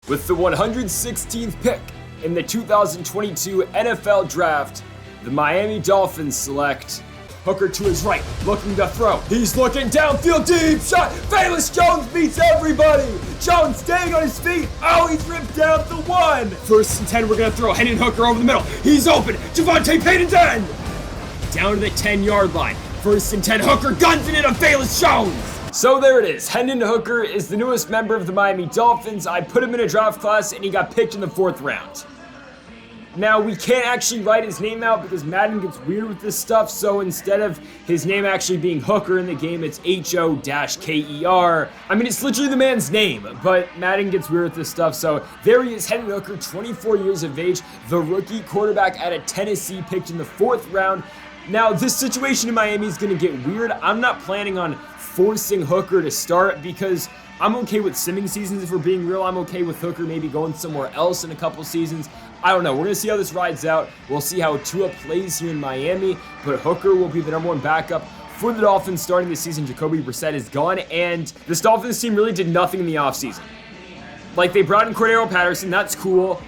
With the 116th pick in the 2022 NFL Draft, the Miami Dolphins select Hooker to his right, looking to throw. He's looking downfield, deep shot. Velus Jones beats everybody. Jones staying on his feet. Oh, he's ripped down the one. 1st and 10, we're going to throw Hendon Hooker over the middle. He's open. Javonte Payton's end. Down to the 10-yard line. 1st and 10, Hooker guns it into Velus Jones. So there it is. Hendon Hooker is the newest member of the Miami Dolphins. I put him in a draft class and he got picked in the 4th round. Now, we can't actually write his name out because Madden gets weird with this stuff, so instead of his name actually being Hooker in the game, it's H-O-K-E-R. I mean, it's literally the man's name, but Madden gets weird with this stuff, so there he is, Hendon Hooker, 24 years of age, the rookie quarterback out of Tennessee, picked in the 4th round. Now, this situation in Miami is going to get weird. I'm not planning on forcing Hooker to start because I'm okay with simming seasons. If we're being real, I'm okay with Hooker maybe going somewhere else in a couple seasons. I don't know. We're going to see how this rides out. We'll see how Tua plays here in Miami, but Hooker will be the number 1 backup for the Dolphins starting this season. Jacoby Brissett is gone, and this Dolphins team really did nothing in the offseason. Like, they brought in Cordero Patterson. That's cool.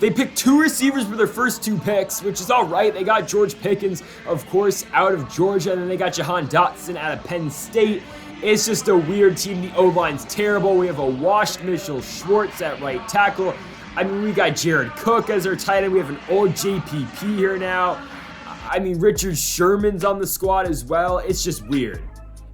They picked 2 receivers for their first 2 picks, which is all right. They got George Pickens, of course, out of Georgia, and then they got Jahan Dotson out of Penn State. It's just a weird team. The O-line's terrible. We have a washed Mitchell Schwartz at right tackle. I mean, we got Jared Cook as our tight end. We have an old JPP here now. I mean, Richard Sherman's on the squad as well. It's just weird.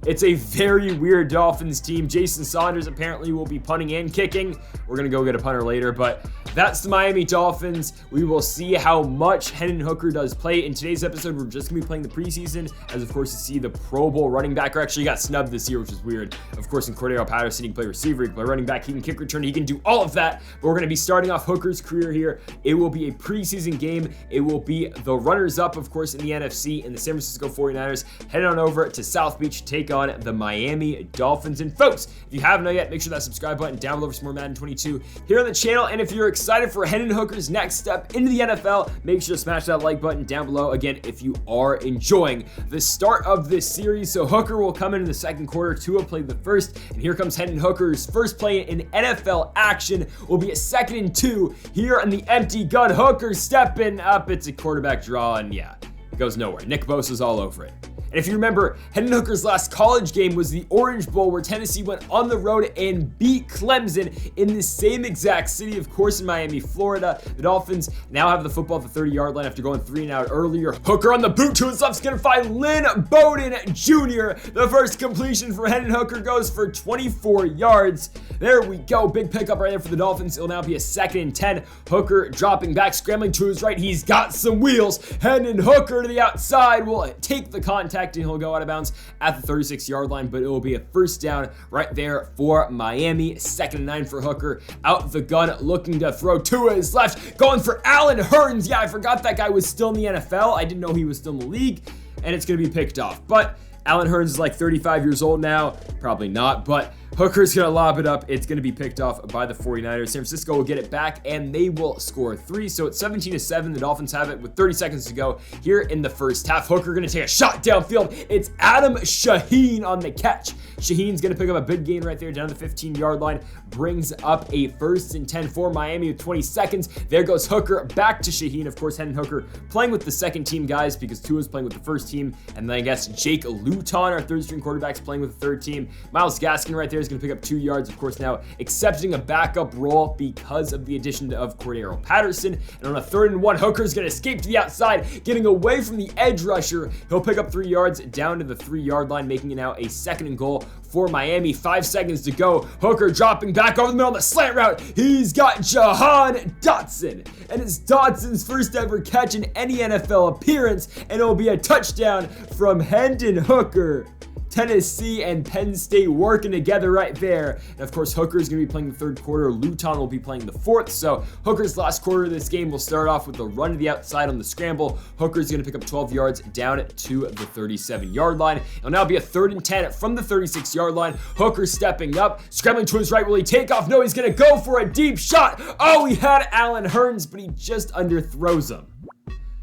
It's a very weird Dolphins team. Jason Saunders apparently will be punting and kicking. We're going to go get a punter later, but that's the Miami Dolphins. We will see how much Hendon Hooker does play. In today's episode, we're just going to be playing the preseason, as of course you see the Pro Bowl running back, or actually got snubbed this year, which is weird. Of course, in Cordero Patterson, he can play receiver, he can play running back, he can kick return, he can do all of that. But we're going to be starting off Hooker's career here. It will be a preseason game. It will be the runners-up, of course, in the NFC, and the San Francisco 49ers headed on over to South Beach to take on the Miami Dolphins. And folks, if you haven't yet, make sure that subscribe button down below for some more Madden 22 here on the channel. And if you're excited for Hendon Hooker's next step into the NFL, make sure to smash that like button down below. Again, if you are enjoying the start of this series. So Hooker will come into the 2nd quarter. Tua played the 1st, and here comes Hendon Hooker's first play in NFL action. Will be a 2nd and 2 here on the empty gun. Hooker stepping up. It's a quarterback draw, and yeah, it goes nowhere. Nick Bosa's all over it. And if you remember, Hendon Hooker's last college game was the Orange Bowl, where Tennessee went on the road and beat Clemson in the same exact city, of course, in Miami, Florida. The Dolphins now have the football at the 30-yard line after going 3 and out earlier. Hooker on the boot to his left is going to find Lynn Bowden Jr. The first completion for Hendon Hooker goes for 24 yards. There we go. Big pickup right there for the Dolphins. It'll now be a 2nd and 10. Hooker dropping back, scrambling to his right. He's got some wheels. Hendon Hooker to the outside will take the contact, and he'll go out of bounds at the 36-yard line, but it will be a 1st down right there for Miami. 2nd and 9 for Hooker. Out the gun, looking to throw to his left, going for Allen Hurns. Yeah, I forgot that guy was still in the NFL. I didn't know he was still in the league, and it's going to be picked off. But Allen Hurns is like 35 years old now. Probably not, but Hooker's going to lob it up. It's going to be picked off by the 49ers. San Francisco will get it back, and they will score 3. So it's 17-7. The Dolphins have it with 30 seconds to go here in the first half. Hooker going to take a shot downfield. It's Adam Shaheen on the catch. Shaheen's going to pick up a big gain right there down the 15-yard line. Brings up a 1st and 10 for Miami with 20 seconds. There goes Hooker back to Shaheen. Of course, Hendon Hooker playing with the 2nd team guys because Tua's playing with the 1st team. And then I guess Jake Luton, our 3rd-string quarterback, is playing with the 3rd team. Myles Gaskin right there is going to pick up 2 yards. Of course, now accepting a backup role because of the addition of Cordero Patterson. And on a 3rd and 1, Hooker's going to escape to the outside, getting away from the edge rusher. He'll pick up 3 yards down to the 3-yard line, making it now a 2nd and goal for Miami. 5 seconds to go. Hooker dropping back over the middle of the slant route. He's got Jahan Dotson, and it's Dotson's first ever catch in any NFL appearance, and it'll be a touchdown from Hendon Hooker. Tennessee and Penn State working together right there. And of course, Hooker is going to be playing the 3rd quarter. Luton will be playing the 4th. So Hooker's last quarter of this game will start off with a run to the outside on the scramble. Hooker's going to pick up 12 yards down to the 37-yard line. It'll now be a 3rd and 10 from the 36-yard line. Hooker stepping up, scrambling to his right. Will he take off? No, he's going to go for a deep shot. Oh, he had Allen Hurns, but he just underthrows him.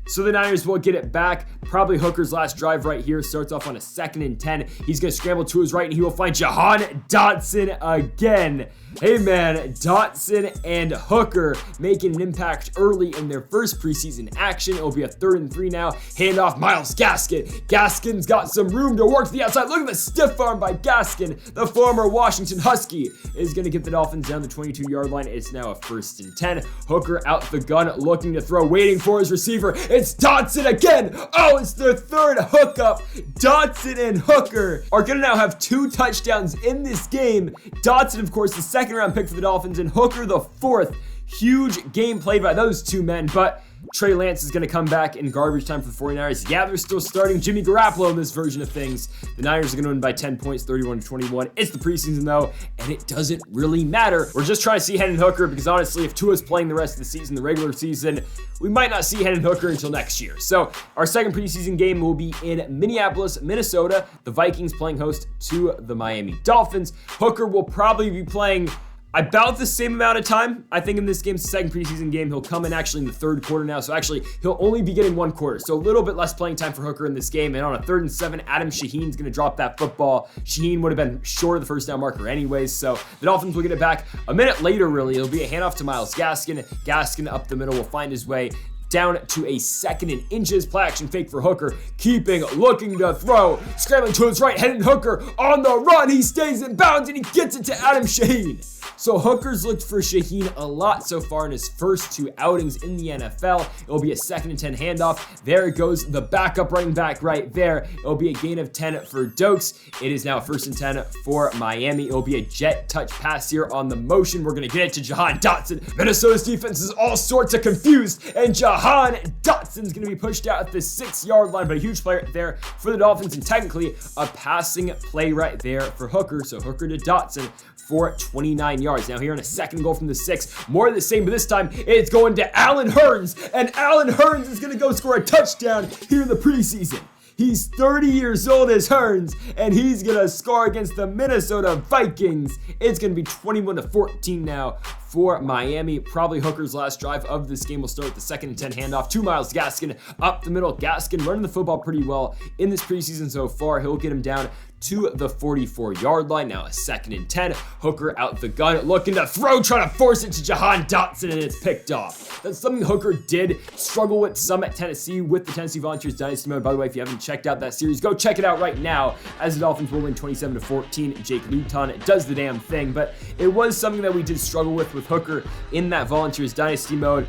So the Niners will get it back. Probably Hooker's last drive right here. Starts off on a 2nd and 10. He's going to scramble to his right, and he will find Jahan Dotson again. Hey man, Dotson and Hooker making an impact early in their first preseason action. It'll be a 3rd and 3 now. Hand off Myles Gaskin. Gaskin's got some room to work to the outside. Look at the stiff arm by Gaskin. The former Washington Husky is going to get the Dolphins down the 22-yard line. It's now a 1st and 10. Hooker out the gun, looking to throw, waiting for his receiver. It's Dotson again. Oh, it's their 3rd hookup. Dotson and Hooker are going to now have 2 touchdowns in this game. Dotson, of course, the 2nd-round pick for the Dolphins, and Hooker, the 4th. Huge game played by those 2 men, but Trey Lance is going to come back in garbage time for the 49ers. Yeah, they're still starting Jimmy Garoppolo in this version of things. The Niners are going to win by 10 points, 31-21. It's the preseason, though, and it doesn't really matter. We're just trying to see Hendon Hooker because, honestly, if Tua's playing the rest of the season, the regular season, we might not see Hendon Hooker until next year. So our second preseason game will be in Minneapolis, Minnesota. The Vikings playing host to the Miami Dolphins. Hooker will probably be playing about the same amount of time. I think in this game's second preseason game, he'll come in actually in the 3rd quarter now. So actually, he'll only be getting 1 quarter. So a little bit less playing time for Hooker in this game. And on a 3rd and 7, Adam Shaheen's going to drop that football. Shaheen would have been short of the 1st down marker anyways. So the Dolphins will get it back a minute later, really. It'll be a handoff to Myles Gaskin. Gaskin up the middle will find his way down to a 2nd and inches. Play action fake for Hooker. Keeping, looking to throw. Scrambling to his right. Hendon Hooker on the run. He stays in bounds and he gets it to Adam Shaheen. So Hooker's looked for Shaheen a lot so far in his first 2 outings in the NFL. It'll be a 2nd and 10 handoff. There goes the backup running back right there. It'll be a gain of 10 for Dokes. It is now a 1st and 10 for Miami. It'll be a jet touch pass here on the motion. We're going to get it to Jahan Dotson. Minnesota's defense is all sorts of confused, and Jahan Dotson's going to be pushed out at the 6-yard line, but a huge play there for the Dolphins, and technically a passing play right there for Hooker. So Hooker to Dotson for 29 yards. Now here on a 2nd goal from the 6, more of the same, but this time it's going to Allen Hurns, and Allen Hurns is going to go score a touchdown here in the preseason. He's 30 years old as Hurns, and he's going to score against the Minnesota Vikings. It's going to be 21-14 now for Miami. Probably Hooker's last drive of this game will start with the 2nd and 10 handoff to Myles Gaskin up the middle. Gaskin running the football pretty well in this preseason so far. He'll get him down to the 44-yard line. Now a 2nd and 10. Hooker out the gun, looking to throw, trying to force it to Jahan Dotson, and it's picked off. That's something Hooker did struggle with some at Tennessee with the Tennessee Volunteers Dynasty mode. By the way, if you haven't checked out that series, go check it out right now as the Dolphins will win 27-14. Jake Luton does the damn thing, but it was something that we did struggle with Hooker in that Volunteers Dynasty mode.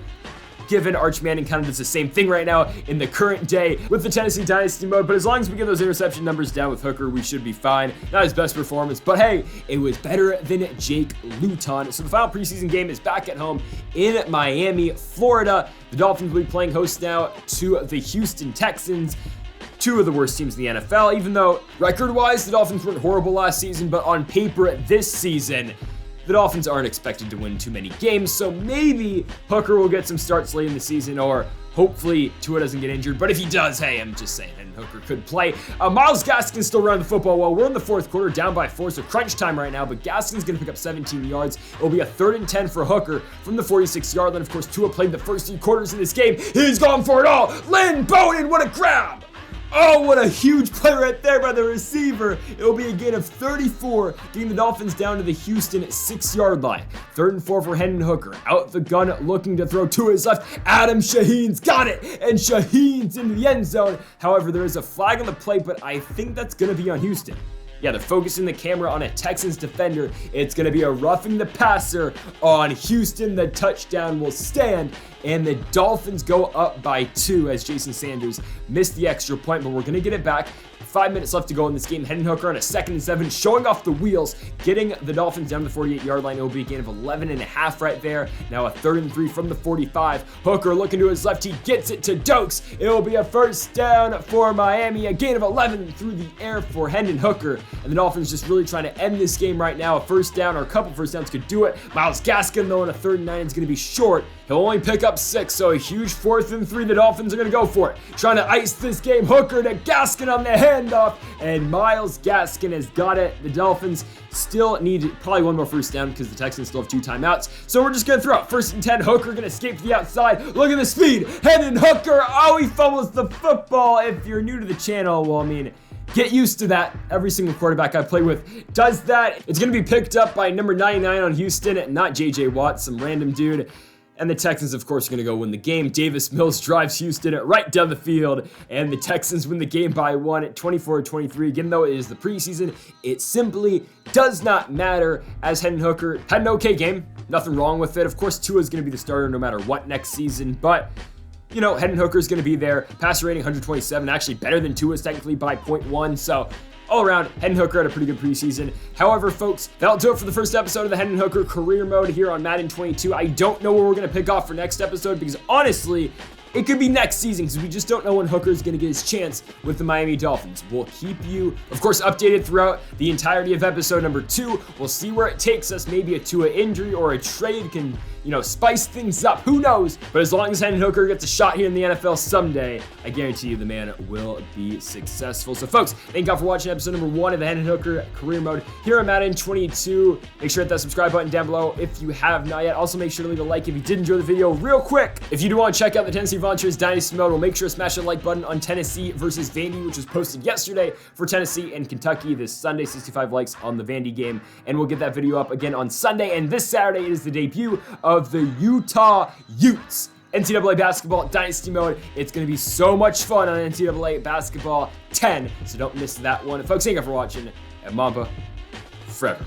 Given Arch Manning kind of does the same thing right now in the current day with the Tennessee Dynasty mode, but as long as we get those interception numbers down with Hooker, we should be fine. Not his best performance, but hey, it was better than Jake Luton. So the final preseason game is back at home in Miami, Florida. The Dolphins will be playing host now to the Houston Texans. 2 of the worst teams in the NFL, even though record-wise, the Dolphins weren't horrible last season, but on paper this season, the Dolphins aren't expected to win too many games, so maybe Hooker will get some starts late in the season, or hopefully Tua doesn't get injured. But if he does, hey, I'm just saying, and Hooker could play. Myles Gaskin's still running the football well. We're in the 4th quarter, down by 4, so crunch time right now, but Gaskin's going to pick up 17 yards. It'll be a 3rd and 10 for Hooker from the 46-yard line. Of course, Tua played the first 3 quarters of this game. He's gone for it all. Lynn Bowden, what a grab! Oh, what a huge play right there by the receiver. It will be a gain of 34, getting the Dolphins down to the Houston 6-yard line. 3rd and 4 for Hendon Hooker. Out the gun, looking to throw to his left. Adam Shaheen's got it, and Shaheen's into the end zone. However, there is a flag on the play, but I think that's going to be on Houston. Yeah, they're focusing the camera on a Texans defender. It's going to be a roughing the passer on Houston. The touchdown will stand, and the Dolphins go up by 2 as Jason Sanders missed the extra point, but we're going to get it back. 5 minutes left to go in this game. Hendon Hooker on a 2nd and 7, showing off the wheels, getting the Dolphins down to the 48-yard line. It will be a gain of 11.5 right there. Now a 3rd and 3 from the 45. Hooker looking to his left. He gets it to Dokes. It will be a 1st down for Miami. A gain of 11 through the air for Hendon Hooker. And the Dolphins just really trying to end this game right now. A 1st down or a couple 1st downs could do it. Myles Gaskin, though, on a 3rd and 9 is going to be short. He'll only pick up 6, so a huge 4th and 3. The Dolphins are going to go for it. Trying to ice this game. Hooker to Gaskin on the handoff, and Myles Gaskin has got it. The Dolphins still need probably 1 more 1st down because the Texans still have 2 timeouts. So we're just going to throw it. 1st and 10. Hooker going to escape to the outside. Look at the speed. Hendon Hooker. Oh, he fumbles the football. If you're new to the channel, well, I mean, Get used to that. Every single quarterback I play with does that. It's going to be picked up by number 99 on Houston, not J.J. Watt, some random dude. And the Texans, of course, are going to go win the game. Davis Mills drives Houston right down the field, and the Texans win the game by 1 at 24-23. Again, though it is the preseason, it simply does not matter, as Hendon Hooker had an okay game. Nothing wrong with it. Of course, Tua is going to be the starter no matter what next season, but you know, Hendon Hooker is going to be there. Passer rating 127, actually better than Tua's technically by 0.1. So all around, Hendon Hooker had a pretty good preseason. However, folks, that'll do it for the first episode of the Hendon Hooker career mode here on Madden 22. I don't know where we're going to pick off for next episode because honestly, it could be next season because we just don't know when Hooker's going to get his chance with the Miami Dolphins. We'll keep you, of course, updated throughout the entirety of episode number 2. We'll see where it takes us. Maybe a Tua injury or a trade can, you know, spice things up. Who knows? But as long as Hendon Hooker gets a shot here in the NFL someday, I guarantee you the man will be successful. So, folks, thank you all for watching episode number 1 of the Hendon Hooker career mode here on Madden 22. Make sure to hit that subscribe button down below if you have not yet. Also, make sure to leave a like if you did enjoy the video. Real quick, if you do want to check out the Tennessee Volunteers Dynasty mode, we'll make sure to smash the like button on Tennessee versus Vandy, which was posted yesterday for Tennessee and Kentucky this Sunday. 65 likes on the Vandy game, and we'll get that video up again on Sunday. And this Saturday is the debut of the Utah Utes NCAA basketball Dynasty mode. It's going to be so much fun on NCAA basketball 10, so don't miss that one. Folks, thank you for watching, and Mamba forever.